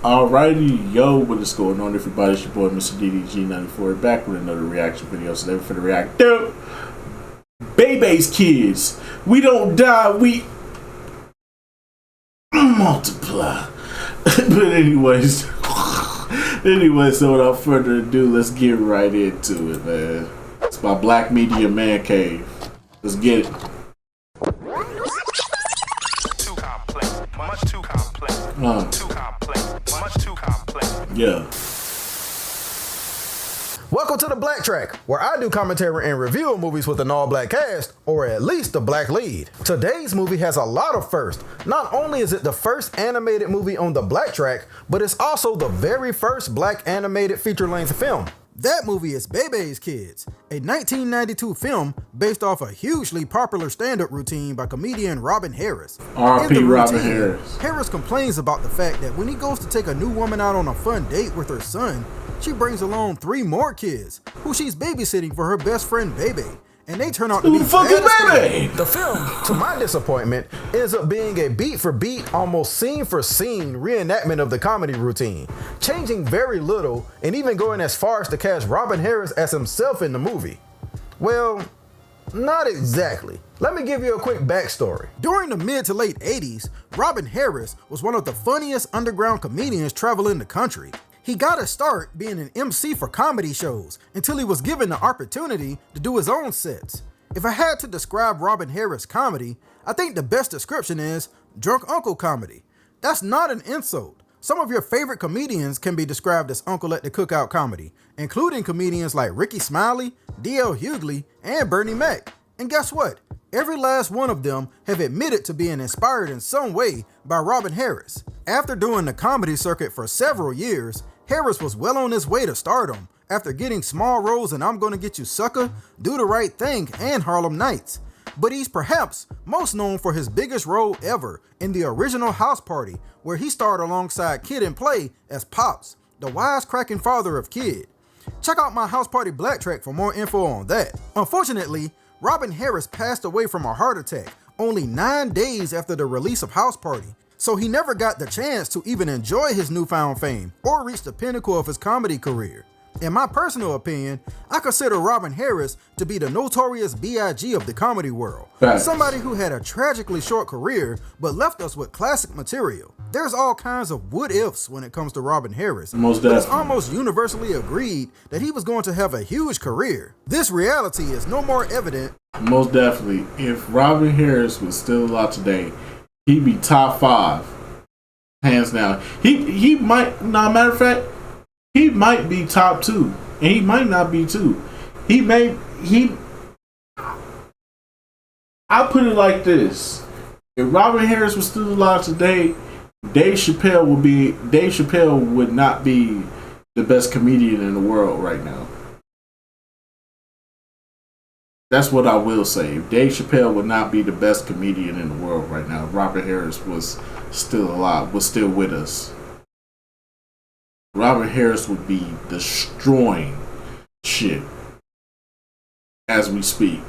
Alrighty, yo, what is going on, everybody? It's your boy, Mr. DDG94, back with another reaction video. So, we're finna react to Bebe's Kids. We don't die, we multiply. But anyways, so without further ado, let's get right into it, man. It's my Black Media Man Cave. Let's get it. Too complex, much too complex, too complex, much too complex. Yeah. Welcome to the Black Track, where I do commentary and review of movies with an all-black cast, or at least a black lead. Today's movie has a lot of firsts. Not only is it the first animated movie on the Black Track, but it's also the very first black animated feature-length film. That movie is Bebe's Kids, a 1992 film based off a hugely popular stand-up routine by comedian Robin Harris. R.I.P. Robin Harris. Harris complains about the fact that when he goes to take a new woman out on a fun date with her son, she brings along 3 more kids, who she's babysitting for her best friend Bebe, and they turn out to be fucking Bebe. The film, to my disappointment, ends up being a beat-for-beat, almost scene-for-scene reenactment of the comedy routine, changing very little and even going as far as to cast Robin Harris as himself in the movie. Well, not exactly. Let me give you a quick backstory. During the mid to late 80s, Robin Harris was one of the funniest underground comedians traveling the country. He got a start being an MC for comedy shows until he was given the opportunity to do his own sets. If I had to describe Robin Harris' comedy, I think the best description is drunk uncle comedy. That's not an insult. Some of your favorite comedians can be described as uncle at the cookout comedy, including comedians like Ricky Smiley, D.L. Hughley, and Bernie Mac. And guess what? Every last one of them have admitted to being inspired in some way by Robin Harris. After doing the comedy circuit for several years, Harris was well on his way to stardom after getting small roles in I'm Gonna Get You Sucker, Do the Right Thing, and Harlem Nights. But he's perhaps most known for his biggest role ever in the original House Party, where he starred alongside Kid and Play as Pops, the wisecracking father of Kid. Check out my House Party Black Track for more info on that. Unfortunately, Robin Harris passed away from a heart attack only 9 days after the release of House Party, so he never got the chance to even enjoy his newfound fame or reach the pinnacle of his comedy career. In my personal opinion, I consider Robin Harris to be the notorious B.I.G. of the comedy world. Facts. Somebody who had a tragically short career but left us with classic material. There's all kinds of what-ifs when it comes to Robin Harris, Most but it's definitely. almost universally agreed that he was going to have a huge career. This reality is no more evident. Most definitely. If Robin Harris was still alive today, he'd be top 5, hands down. He might, matter of fact, he might be top 2, and he might not be 2. I'll put it like this: if Robin Harris was still alive today, Dave Chappelle would not be the best comedian in the world right now. That's what I will say. Dave Chappelle would not be the best comedian in the world right now if Robin Harris was still alive, was still with us. Robin Harris would be destroying shit as we speak.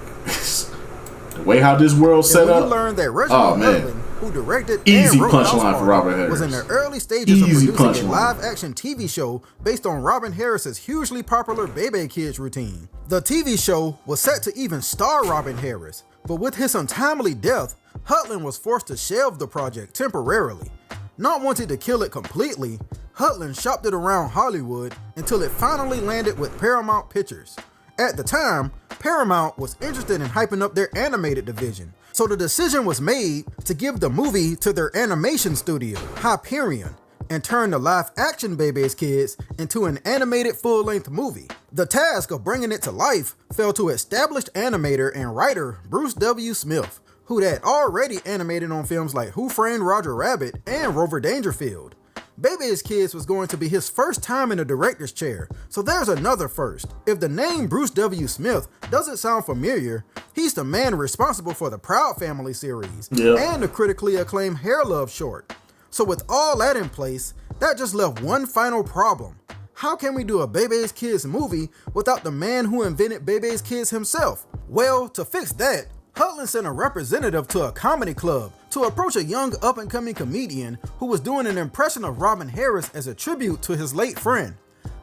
The way how this world's set up. You learned that Reginald Hudlin, who directed easy and wrote House punchline for Party, Robin Harris. was in the early stages Easy of producing a punchline. live-action TV show based on Robin Harris's hugely popular Bebe Kids routine. The TV show was set to even star Robin Harris, but with his untimely death, Hudlin was forced to shelve the project temporarily. Not wanting to kill it completely, Hudlin shopped it around Hollywood until it finally landed with Paramount Pictures. At the time, Paramount was interested in hyping up their animated division, so the decision was made to give the movie to their animation studio, Hyperion, and turn the live-action Bebe's Kids into an animated full-length movie. The task of bringing it to life fell to established animator and writer Bruce W. Smith, who had already animated on films like Who Framed Roger Rabbit and Rover Dangerfield. Bebe's Kids was going to be his first time in a director's chair, so there's another first. If the name Bruce W. Smith doesn't sound familiar, he's the man responsible for the Proud Family series and the critically acclaimed Hair Love short. So with all that in place, that just left one final problem. How can we do a Bebe's Kids movie without the man who invented Bebe's Kids himself? Well, to fix that, Hudlin sent a representative to a comedy club to approach a young up-and-coming comedian who was doing an impression of Robin Harris as a tribute to his late friend.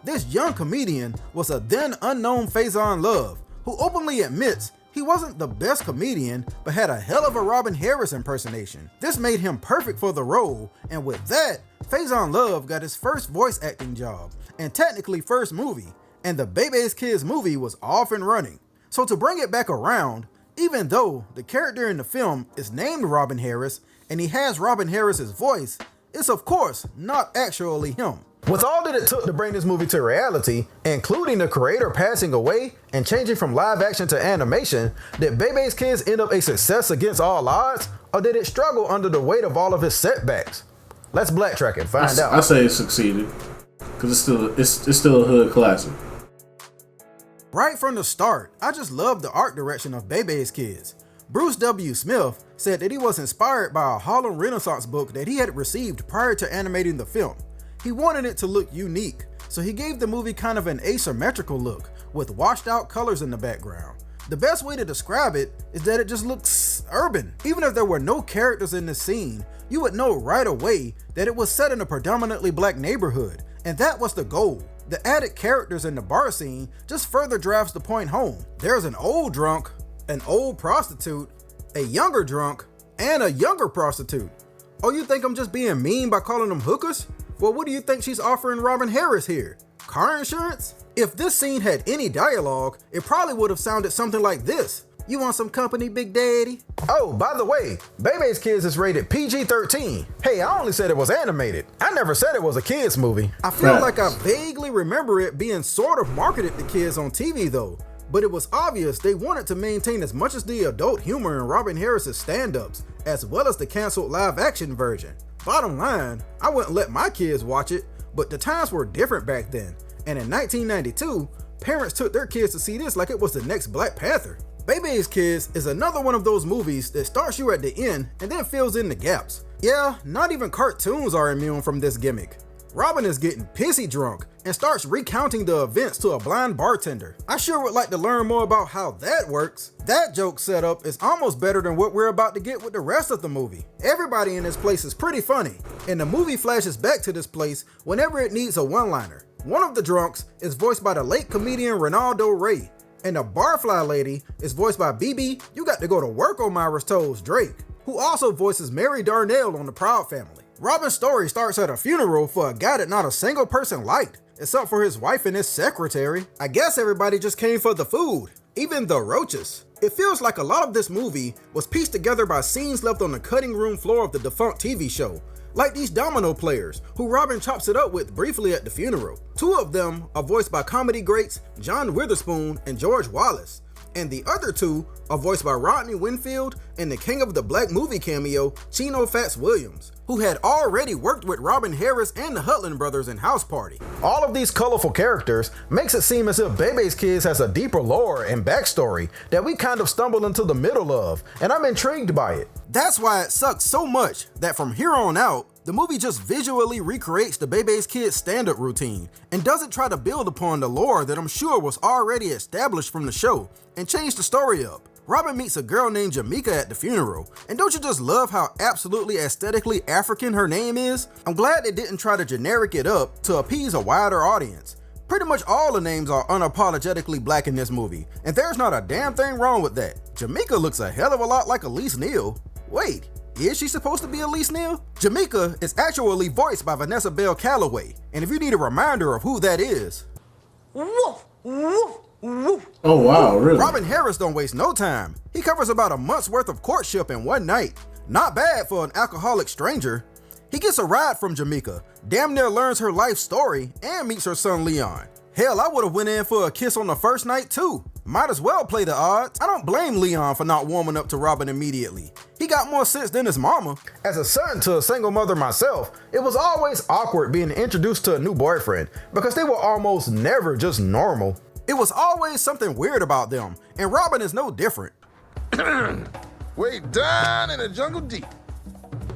This young comedian was a then unknown Faison Love, who openly admits he wasn't the best comedian, but had a hell of a Robin Harris impersonation. This made him perfect for the role, and with that, Faison Love got his first voice acting job, and technically first movie, and the Bebe's Kids movie was off and running. So to bring it back around, even though the character in the film is named Robin Harris, and he has Robin Harris's voice, it's of course not actually him. With all that it took to bring this movie to reality, including the creator passing away and changing from live action to animation, did Bebe's Kids end up a success against all odds, or did it struggle under the weight of all of its setbacks? Let's blacktrack and find out. I say it succeeded, because it's still a hood classic. Right from the start, I just loved the art direction of Bebe's Kids. Bruce W. Smith said that he was inspired by a Harlem Renaissance book that he had received prior to animating the film. He wanted it to look unique, so he gave the movie kind of an asymmetrical look, with washed out colors in the background. The best way to describe it is that it just looks urban. Even if there were no characters in the scene, you would know right away that it was set in a predominantly black neighborhood, and that was the goal. The added characters in the bar scene just further drives the point home. There's an old drunk, an old prostitute, a younger drunk, and a younger prostitute. Oh, you think I'm just being mean by calling them hookers? Well, what do you think she's offering Robin Harris here? Car insurance? If this scene had any dialogue, it probably would have sounded something like this. You want some company, Big Daddy? Oh, by the way, Bebe's Kids is rated PG-13. Hey, I only said it was animated. I never said it was a kids movie. I feel like I vaguely remember it being sort of marketed to kids on TV though, but it was obvious they wanted to maintain as much as the adult humor in Robin Harris's stand-ups, as well as the canceled live-action version. Bottom line, I wouldn't let my kids watch it, but the times were different back then, and in 1992, parents took their kids to see this like it was the next Black Panther. Bebe's Kids is another one of those movies that starts you at the end and then fills in the gaps. Yeah, not even cartoons are immune from this gimmick. Robin is getting pissy drunk and starts recounting the events to a blind bartender. I sure would like to learn more about how that works. That joke setup is almost better than what we're about to get with the rest of the movie. Everybody in this place is pretty funny, and the movie flashes back to this place whenever it needs a one-liner. One of the drunks is voiced by the late comedian Ronaldo Ray, and the barfly lady is voiced by Bebe, you got to go to work on Myra's Toes, Drake, who also voices Mary Darnell on The Proud Family. Robin's story starts at a funeral for a guy that not a single person liked, except for his wife and his secretary. I guess everybody just came for the food, even the roaches. It feels like a lot of this movie was pieced together by scenes left on the cutting room floor of the defunct TV show, like these domino players who Robin chops it up with briefly at the funeral. Two of them are voiced by comedy greats John Witherspoon and George Wallace, and the other two are voiced by Rodney Winfield and the king of the black movie cameo, Chino Fats Williams, who had already worked with Robin Harris and the Hudlin brothers in House Party. All of these colorful characters makes it seem as if Bebe's Kids has a deeper lore and backstory that we kind of stumbled into the middle of, and I'm intrigued by it. That's why it sucks so much that from here on out, the movie just visually recreates the Bebe's Kids stand-up routine and doesn't try to build upon the lore that I'm sure was already established from the show and change the story up. Robin meets a girl named Jamaica at the funeral, and don't you just love how absolutely aesthetically African her name is? I'm glad they didn't try to generic it up to appease a wider audience. Pretty much all the names are unapologetically black in this movie, and there's not a damn thing wrong with that. Jamaica looks a hell of a lot like Elise Neal. Wait, is she supposed to be Elise Neal? Jamaica is actually voiced by Vanessa Bell Calloway, and if you need a reminder of who that is, woof, woof, woof. Oh wow, really? Robin Harris don't waste no time. He covers about a month's worth of courtship in one night. Not bad for an alcoholic stranger. He gets a ride from Jamaica, damn near learns her life story, and meets her son Leon. Hell, I would have went in for a kiss on the first night too. Might as well play the odds. I don't blame Leon for not warming up to Robin immediately. He got more sense than his mama. As a son to a single mother myself, it was always awkward being introduced to a new boyfriend because they were almost never just normal. It was always something weird about them, and Robin is no different. Way down in the jungle deep.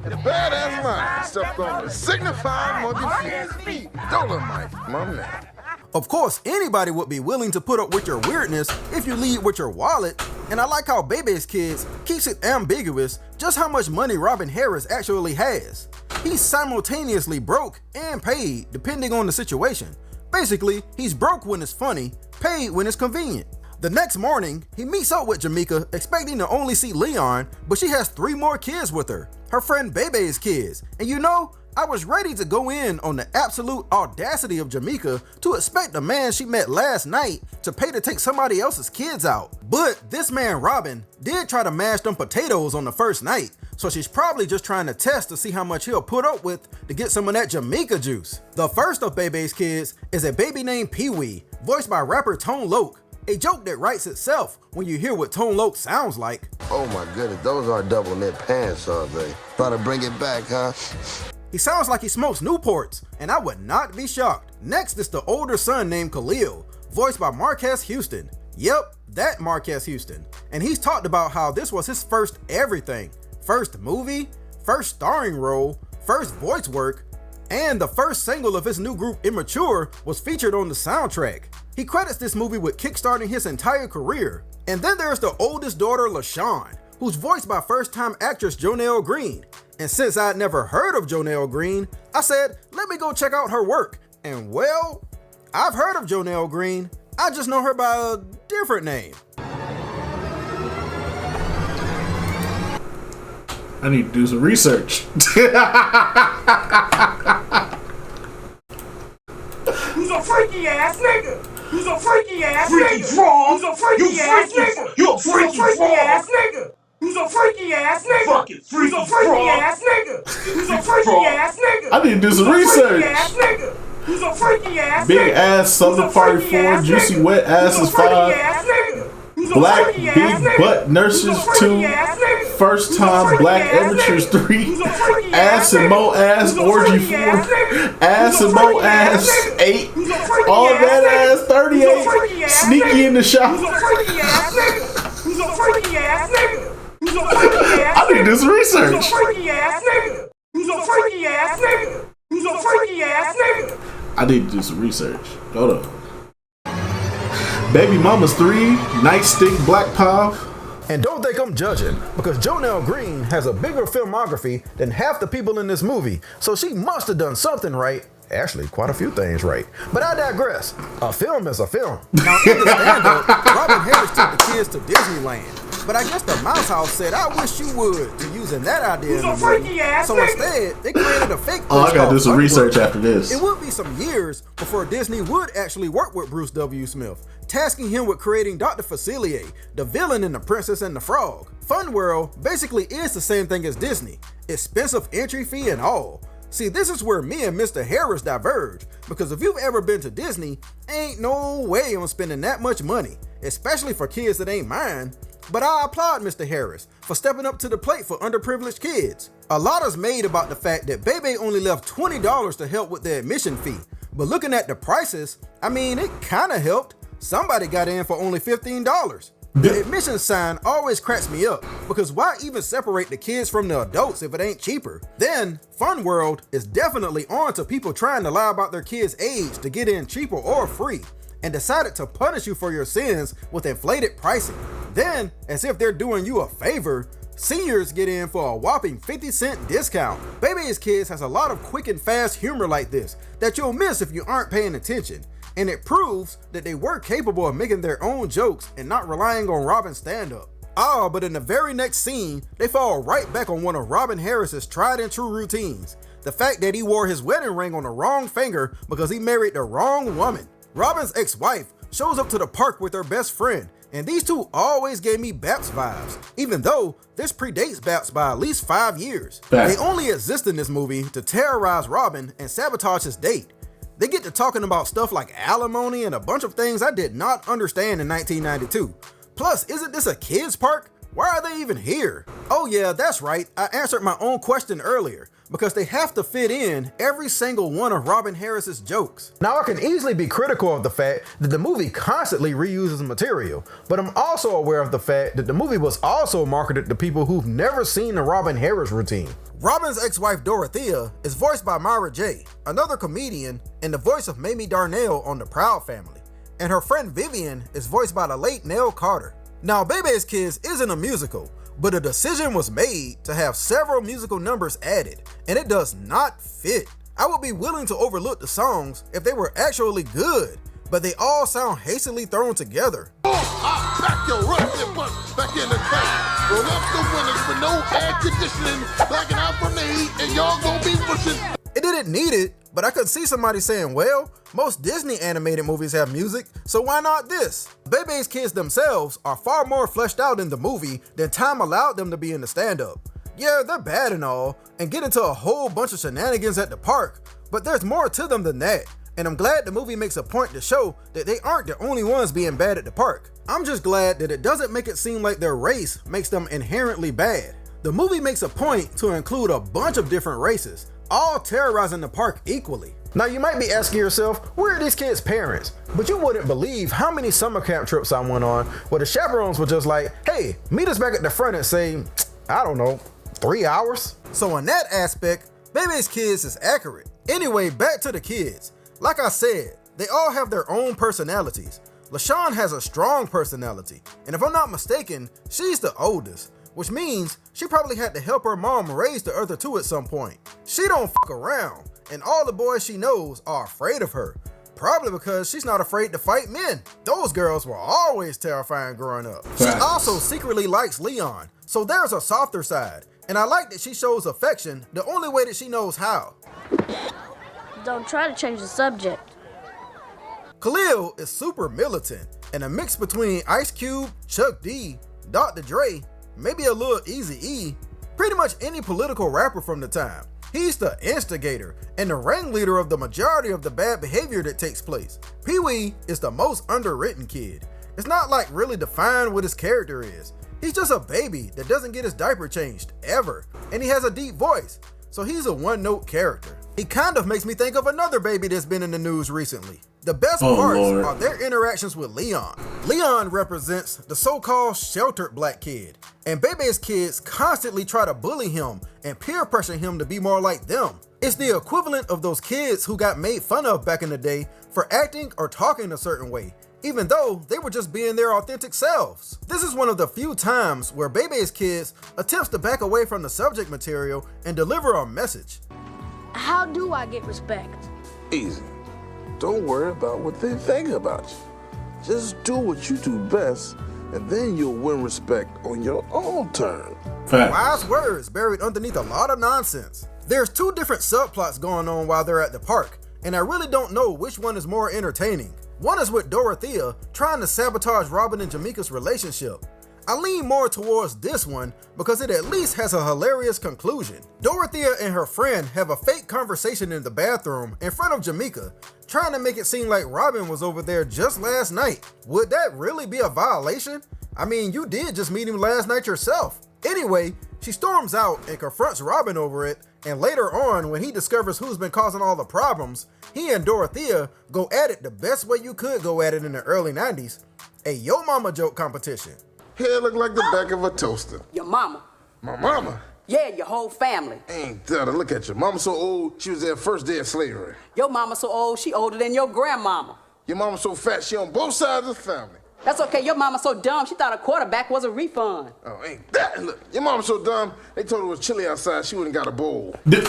The badass mind stepped on the signified monkey feet. Dolomite, my man. Of course, anybody would be willing to put up with your weirdness if you lead with your wallet, and I like how Bebe's Kids keeps it ambiguous just how much money Robin Harris actually has. He's simultaneously broke and paid depending on the situation. Basically, he's broke when it's funny, paid when it's convenient. The next morning, he meets up with Jamaica expecting to only see Leon, but she has 3 more kids with her, her friend Bebe's kids. And you know, I was ready to go in on the absolute audacity of Jamaica to expect the man she met last night to pay to take somebody else's kids out. But this man Robin did try to mash them potatoes on the first night, so she's probably just trying to test to see how much he'll put up with to get some of that Jamaica juice. The first of Bebe's kids is a baby named Pee-wee, voiced by rapper Tone Loc. A joke that writes itself when you hear what Tone Loc sounds like. Oh my goodness, those are double knit pants, are they? Try to bring it back, huh? He sounds like he smokes Newports, and I would not be shocked. Next is the older son named Khalil, voiced by Marquez Houston. Yep, that Marquez Houston. And he's talked about how this was his first everything. First movie, first starring role, first voice work, and the first single of his new group Immature was featured on the soundtrack. He credits this movie with kickstarting his entire career. And then there's the oldest daughter, LaShawn, who's voiced by first-time actress Jonelle Green. And since I'd never heard of Jonelle Green, I said, let me go check out her work. And well, I've heard of Jonelle Green. I just know her by a different name. I need to do some research. Who's a freaky ass nigga? Who's a freaky ass Freaky nigga? frog. Who's a freaky ass nigga? You a Who's a freaky freaky frog. ass nigga? Who's a freaky ass nigga? Fucking Who's freaky a freaky frog. ass nigga? Who's a freaky frog. ass nigga? I need to do some Who's a research. freaky ass nigga? Who's a freaky ass Big nigga? ass Summer Who's a Party freaky 4, ass Juicy nigga? Wet Ass Who's is a freaky 5, ass nigga? Who's a Black freaky Big ass nigga? Butt Nurses Who's a freaky 2, ass nigga? First Who's a Time freaky Black ass Amateurs nigga? 3, Who's a freaky Ass and nigga? Mo Ass Who's a Orgy freaky 4, ass nigga? Ass Who's and a Mo freaky ass Ass nigga? 8, Who's a freaky All ass That nigga? Ass Who's a freaky 38, ass Sneaky nigga? in the Shop. Who's a freaky ass nigga? Who's a freaky ass nigga? Who's a freaky ass I need to do some Who's a research. freaky ass nigga? Who's a freaky ass nigga? Who's a freaky ass nigga? I need to do some research. Hold on. Baby Mama's 3, Nightstick Black Pop. And don't think I'm judging, because Jonelle Green has a bigger filmography than half the people in this movie, so she must have done something right. Actually, quite a few things right. But I digress. A film is a film. Now, in the stand-up, Robin Harris took the kids to Disneyland. But I guess the Mouse House said, I wish you would, to using that idea in the movie. So instead, they created a fake Oh, I Bruce gotta do called some research Funworld. after this. It would be some years before Disney would actually work with Bruce W. Smith, tasking him with creating Dr. Facilier, the villain in The Princess and the Frog. Fun World basically is the same thing as Disney, expensive entry fee and all. See, this is where me and Mr. Harris diverge, because if you've ever been to Disney, ain't no way I'm spending that much money, especially for kids that ain't mine. But I applaud Mr. Harris for stepping up to the plate for underprivileged kids. A lot is made about the fact that Bebe only left $20 to help with the admission fee, but looking at the prices, I mean, it kinda helped. Somebody got in for only $15. The admission sign always cracks me up, because why even separate the kids from the adults if it ain't cheaper? Then, Fun World is definitely on to people trying to lie about their kids' age to get in cheaper or free, and decided to punish you for your sins with inflated pricing. Then, as if they're doing you a favor, seniors get in for a whopping 50-cent discount. Bebe's Kids has a lot of quick and fast humor like this that you'll miss if you aren't paying attention. And it proves that they were capable of making their own jokes and not relying on Robin's stand-up. But in the very next scene, they fall right back on one of Robin Harris's tried and true routines. The fact that he wore his wedding ring on the wrong finger because he married the wrong woman. Robin's ex-wife shows up to the park with her best friend, and these two always gave me Baps vibes, even though this predates Baps by at least 5 years. They only exist in this movie to terrorize Robin and sabotage his date. They get to talking about stuff like alimony and a bunch of things I did not understand in 1992. Plus, isn't this a kids park? Why are they even here? Oh yeah, that's right, I answered my own question earlier, because they have to fit in every single one of Robin Harris's jokes. Now I can easily be critical of the fact that the movie constantly reuses material, but I'm also aware of the fact that the movie was also marketed to people who've never seen the Robin Harris routine. Robin's ex-wife Dorothea is voiced by Myra J., another comedian and the voice of Mamie Darnell on The Proud Family, and her friend Vivian is voiced by the late Nell Carter. Now, Bebe's Kids isn't a musical, but a decision was made to have several musical numbers added, and it does not fit. I would be willing to overlook the songs if they were actually good, but they all sound hastily thrown together. I pack your rusty butt back in the tank. Roll up the windows with no air conditioning, blacking out from the heat, and y'all gonna be pushing. It didn't need it, but I could see somebody saying, well, most Disney animated movies have music, so why not this? Bebe's kids themselves are far more fleshed out in the movie than time allowed them to be in the stand-up. Yeah, they're bad and all, and get into a whole bunch of shenanigans at the park, but there's more to them than that, and I'm glad the movie makes a point to show that they aren't the only ones being bad at the park. I'm just glad that it doesn't make it seem like their race makes them inherently bad. The movie makes a point to include a bunch of different races, all terrorizing the park equally. Now you might be asking yourself, where are these kids' parents? But you wouldn't believe how many summer camp trips I went on where the chaperones were just like, hey, meet us back at the front and say, I don't know, 3 hours? So in that aspect, Bebe's kids is accurate. Anyway, back to the kids. Like I said, they all have their own personalities. LaShawn has a strong personality, and if I'm not mistaken, she's the oldest, which means she probably had to help her mom raise the other two at some point. She don't fuck around, and all the boys she knows are afraid of her, probably because she's not afraid to fight men. Those girls were always terrifying growing up. She also secretly likes Leon, so there's a softer side, and I like that she shows affection the only way that she knows how. Don't try to change the subject. Khalil is super militant and a mix between Ice Cube, Chuck D, Dr. Dre, maybe a little Eazy-E, pretty much any political rapper from the time. He's the instigator and the ringleader of the majority of the bad behavior that takes place. Pee-wee is the most underwritten kid. It's not like really defined what his character is. He's just a baby that doesn't get his diaper changed, ever. And he has a deep voice, so he's a one-note character. He kind of makes me think of another baby that's been in the news recently. The best parts are their interactions with Leon. Leon represents the so-called sheltered black kid, and Bebe's kids constantly try to bully him and peer pressure him to be more like them. It's the equivalent of those kids who got made fun of back in the day for acting or talking a certain way, even though they were just being their authentic selves. This is one of the few times where Bebe's kids attempts to back away from the subject material and deliver a message. How do I get respect? Easy. Don't worry about what they think about you. Just do what you do best, and then you'll win respect on your own terms. Wise words buried underneath a lot of nonsense. There's two different subplots going on while they're at the park, and I really don't know which one is more entertaining. One is with Dorothea trying to sabotage Robin and Jamaica's relationship. I lean more towards this one because it at least has a hilarious conclusion. Dorothea and her friend have a fake conversation in the bathroom in front of Jamaica, trying to make it seem like Robin was over there just last night. Would that really be a violation? I mean, you did just meet him last night yourself. Anyway, she storms out and confronts Robin over it, and later on, when he discovers who's been causing all the problems, he and Dorothea go at it the best way you could go at it in the early 90s, a Yo Mama joke competition. Hair look like the back of a toaster. Your mama. My mama? Yeah, your whole family. Ain't that a look at you. Mama so old, she was there first day of slavery. Your mama so old, she older than your grandmama. Your mama so fat, she on both sides of the family. That's okay, your mama so dumb, she thought a quarterback was a refund. Oh, ain't that? Look, your mama so dumb, they told her it was chilly outside, she wouldn't got a bowl. Ready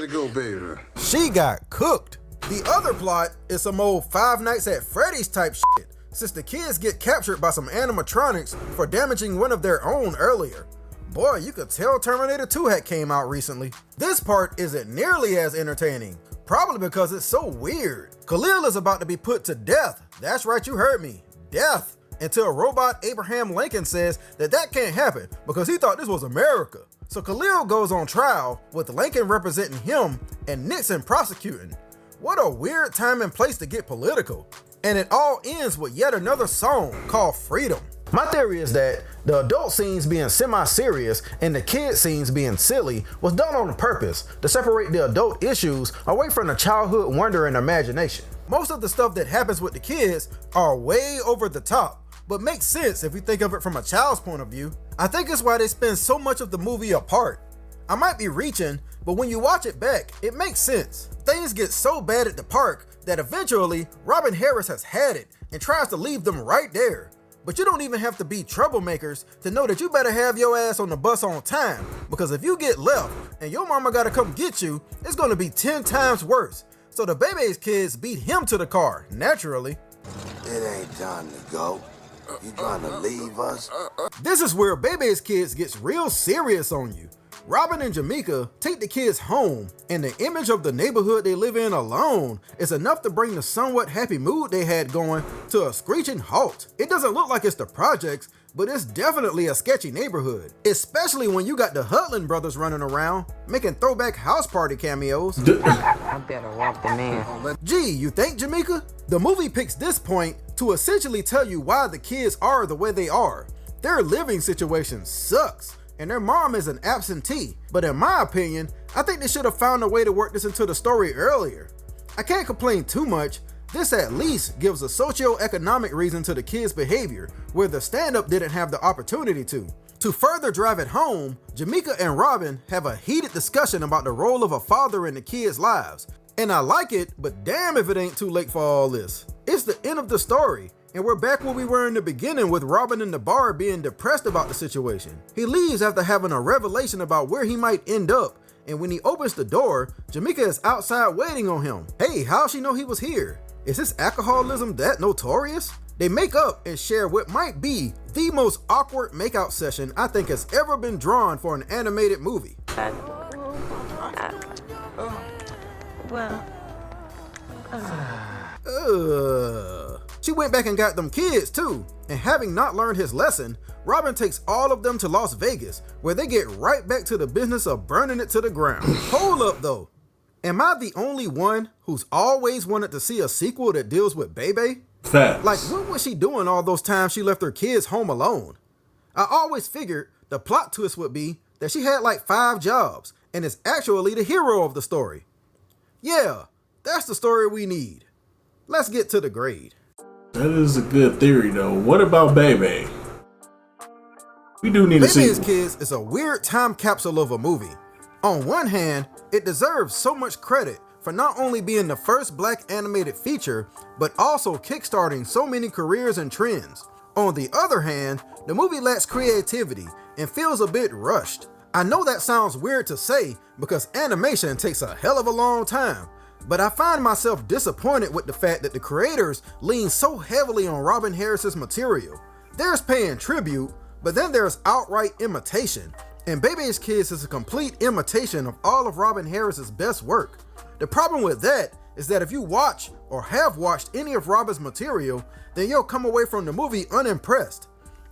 to go, baby. She got cooked. The other plot is some old Five Nights at Freddy's type shit, since the kids get captured by some animatronics for damaging one of their own earlier. Boy, you could tell Terminator 2 had came out recently. This part isn't nearly as entertaining, probably because it's so weird. Khalil is about to be put to death. That's right, you heard me. Death. Until robot Abraham Lincoln says that can't happen because he thought this was America. So Khalil goes on trial with Lincoln representing him and Nixon prosecuting. What a weird time and place to get political. And it all ends with yet another song called Freedom. My theory is that the adult scenes being semi-serious and the kid scenes being silly was done on purpose to separate the adult issues away from the childhood wonder and imagination. Most of the stuff that happens with the kids are way over the top, but makes sense if you think of it from a child's point of view. I think it's why they spend so much of the movie apart. I might be reaching, but when you watch it back, it makes sense. Things get so bad at the park that eventually Robin Harris has had it and tries to leave them right there. But you don't even have to be troublemakers to know that you better have your ass on the bus on time, because if you get left and your mama gotta come get you, it's gonna be 10 times worse. So the Bebe's kids beat him to the car, naturally. It ain't time to go. You trying to leave us? This is where Bebe's kids gets real serious on you. Robin and Jamaica take the kids home, and the image of the neighborhood they live in alone is enough to bring the somewhat happy mood they had going to a screeching halt. It doesn't look like it's the projects, but it's definitely a sketchy neighborhood, especially when you got the Hudlin brothers running around, making throwback house party cameos. I better walk the man. Gee, you think, Jamaica? The movie picks this point to essentially tell you why the kids are the way they are. Their living situation sucks, and their mom is an absentee. But in my opinion, I think they should have found a way to work this into the story earlier. I can't complain too much. This at least gives a socio-economic reason to the kids' behavior, where the stand-up didn't have the opportunity to. To further drive it home, Jamaica and Robin have a heated discussion about the role of a father in the kids' lives. And I like it, but damn if it ain't too late for all this. It's the end of the story, and we're back where we were in the beginning with Robin in the bar being depressed about the situation. He leaves after having a revelation about where he might end up, and when he opens the door, Jamaica is outside waiting on him. Hey, how'd she know he was here? Is his alcoholism that notorious? They make up and share what might be the most awkward makeout session I think has ever been drawn for an animated movie. She went back and got them kids too, and having not learned his lesson, Robin takes all of them to Las Vegas, where they get right back to the business of burning it to the ground. Hold up though, am I the only one who's always wanted to see a sequel that deals with Bebe? Facts. Like, what was she doing all those times she left her kids home alone? I always figured the plot twist would be that she had like 5 jobs and is actually the hero of the story. Yeah, that's the story we need. Let's get to the grade. That is a good theory though. What about Bebe? We do need to see. Bebe's Kids is a weird time capsule of a movie. On one hand, it deserves so much credit for not only being the first black animated feature, but also kickstarting so many careers and trends. On the other hand, the movie lacks creativity and feels a bit rushed. I know that sounds weird to say because animation takes a hell of a long time, but I find myself disappointed with the fact that the creators lean so heavily on Robin Harris's material. There's paying tribute, but then there's outright imitation, and Bebe's Kids is a complete imitation of all of Robin Harris's best work. The problem with that is that if you watch or have watched any of Robin's material, then you'll come away from the movie unimpressed.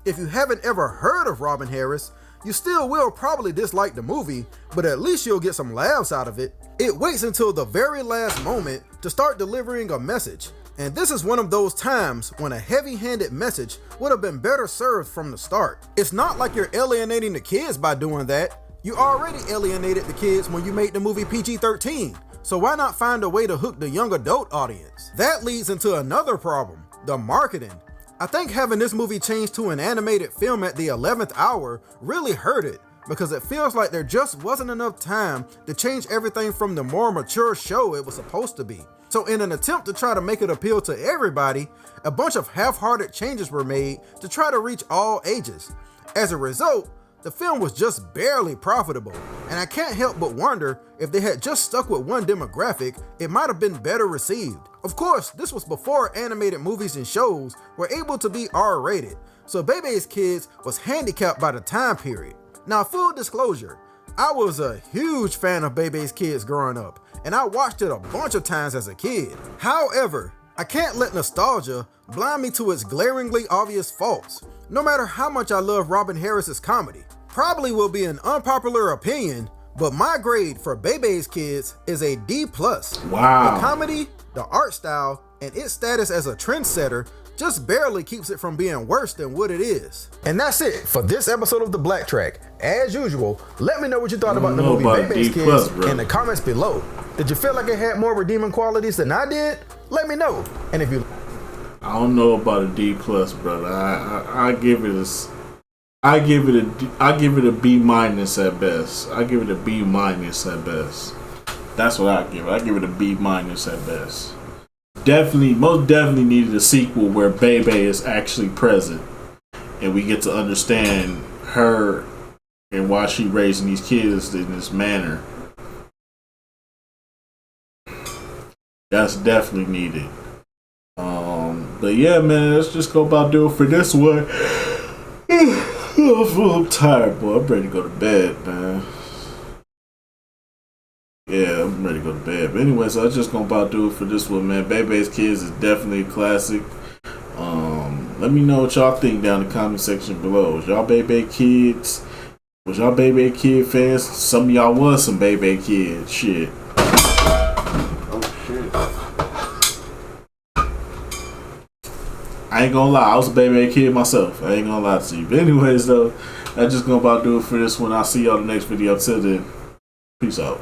If you haven't ever heard of Robin Harris, you still will probably dislike the movie, but at least you'll get some laughs out of it. It waits until the very last moment to start delivering a message, and this is one of those times when a heavy-handed message would have been better served from the start. It's not like you're alienating the kids by doing that. You already alienated the kids when you made the movie PG-13, so why not find a way to hook the young adult audience? That leads into another problem, the marketing. I think having this movie changed to an animated film at the 11th hour really hurt it, because it feels like there just wasn't enough time to change everything from the more mature show it was supposed to be. So in an attempt to try to make it appeal to everybody, a bunch of half-hearted changes were made to try to reach all ages. As a result, the film was just barely profitable, and I can't help but wonder if they had just stuck with one demographic, it might have been better received. Of course, this was before animated movies and shows were able to be R-rated, so Bebe's Kids was handicapped by the time period. Now, full disclosure, I was a huge fan of Bebe's Kids growing up, and I watched it a bunch of times as a kid. However, I can't let nostalgia blind me to its glaringly obvious faults. No matter how much I love Robin Harris's comedy, probably will be an unpopular opinion, but my grade for Bebe's Kids is a D+. Wow. The comedy, the art style, and its status as a trendsetter just barely keeps it from being worse than what it is. And that's it for this episode of The Black Track. As usual, let me know what you thought about the movie Bebe's Kids in the comments below. Did you feel like it had more redeeming qualities than I did? Let me know. And if you... I don't know about a D+, brother. I give it a B- at best. I give it a B- at best. That's what I give it. I give it a B- at best. Most definitely needed a sequel where Bebe is actually present. and we get to understand her and why she raising these kids in this manner. That's definitely needed. But yeah, man, let's just go about doing for this one. I'm tired, boy. I'm ready to go to bed, man. Yeah, I'm ready to go to bed. But anyway, so I'm just gonna about do it for this one, man. Bebe's Kids is definitely a classic. Let me know what y'all think down in the comment section below. Was y'all Bebe Kids? Was y'all Bebe Kid fans? Some of y'all was some Bebe Kid shit. I ain't gonna lie, I was a Bebe Kid myself. I ain't gonna lie to you. But anyways, though, that's just gonna about do it for this one. I'll see y'all in the next video. Till then, peace out.